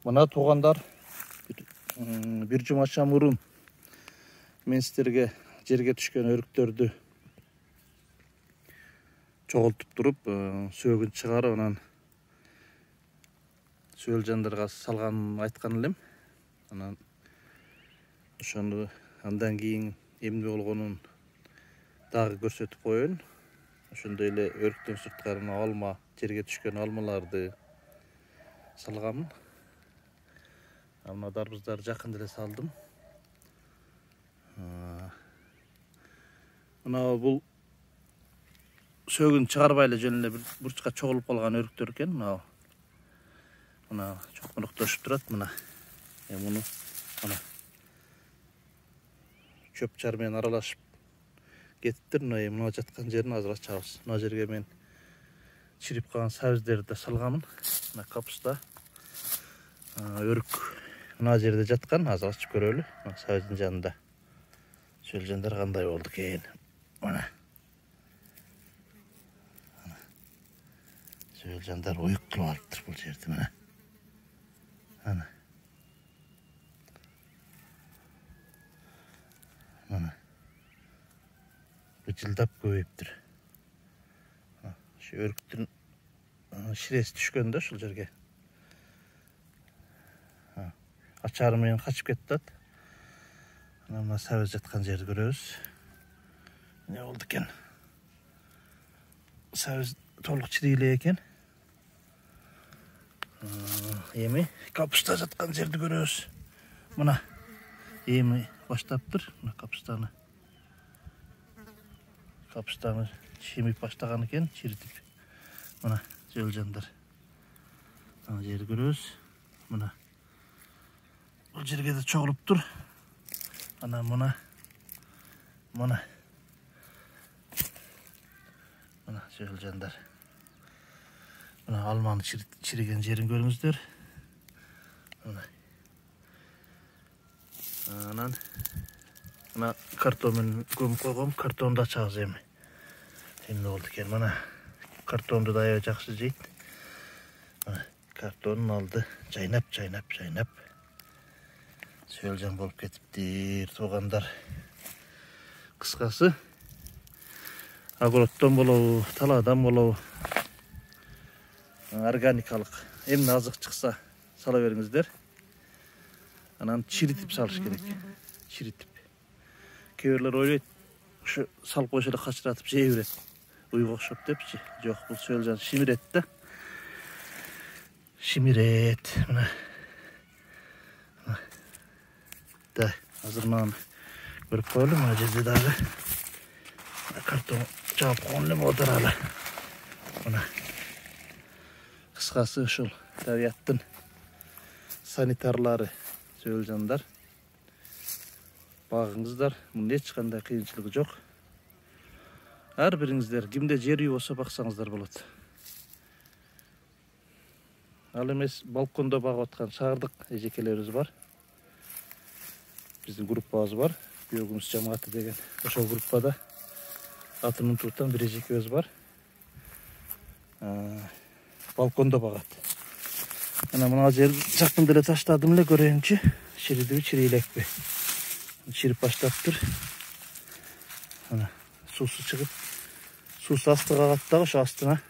Мына туғандар, bir жумаша мурун мен сіздерге жерге түшкен өрүктөрдү чогултуп туруп, сөөгүн чыгарып, анан сөөл жандарга салганын айткан элем. Анан ошону андан кийин эмне болгонун дагы көрсөтүп коеюн. Ошондой эле өрүктөн сырткарына алма, жерге түшкөн алмаларды салганмын. Мына дарбыздарды жакын эле салдым. Мына бул сөөгүн чыгарбай эле жөн эле бурчка чогулуп калган өрүктөр экен. Мына чокмурукташып турат. Мына муну мына чөп чар менен аралашып кетиптир. Мына жаткан жерин азыр ачабыз. Мына жерге мен чирип калган сабиздерди салганмын. Мына капуста, өрүк мына жерде жаткан, азыр ачып көрөлү. Мына сабиздин жанында сөөл жандар кандай болду экен. Мына сөөл жандар уюк кылып алыптыр бул жерди. Мына мына быжылдап көбөйүптүр. Ошо өрүктүн ширеси түшкөн да ушул жерге. Ачары менен качып кетти. Мына сабиз жаткан жерди көрөбүз. Не болду экен? Сабиз толук чириле экен. Эми капуста жаткан жерди көрөбүз. Мына эми баштаптыр. Мына капустаны чемип баштаган экен, чиритип. Мына сөөл жандар. Мына жерди көрөбүз. Мына бул жерге да чогулуптур. Ana mana söөл жандар. Мына алманы чириген жерин көрүңүздөр. Анан мына картон менен көмүп койгом, картонду ачабыз эми. Эмне болду экен? Мына картонду да аябай жакшы жейт. Мына картонун алды жайнап. Сөөл жан болуп кетиптир, туугандар. Кыскасы, огороддон болобу, талаадан болобу, органикалык эмне азык чыкса сала бериңиздер. Анан чиритип салыш керек. Чиритип. Кээ бирлер ойлойт, ушу салып койсо эле качыратып жей берет. Уйга окшоп депчи. Жок, бул сөөл жан шимирет да. Шимирет. Мына азыр мынаны көрүп коелу. Мына жерде дагы картон жаап койгон эле отуралы. Мына кыскасы ушул табияттын санитарлары сөөл жандар. Багыңыздар, мунун эч кандай кыйынчылыгы жок. Ар бириңиздер кимде жер үй болсо баксаңыздар болот. Ал эмес балкондо багып аткан шаардык эжекелерибиз бар. Биздин группабыз бар, Биогумус жамааты деген. Ошол группада атын унутуптан бир эжекебиз бар. Балкондо багат. Мына жер жакын деле таштадым эле, көрөйүнчү. Чиридиби, чирийлекпи? Чирип баштаптыр. Мына суусу чыгып, суусу астыга калат дагы, ошо астына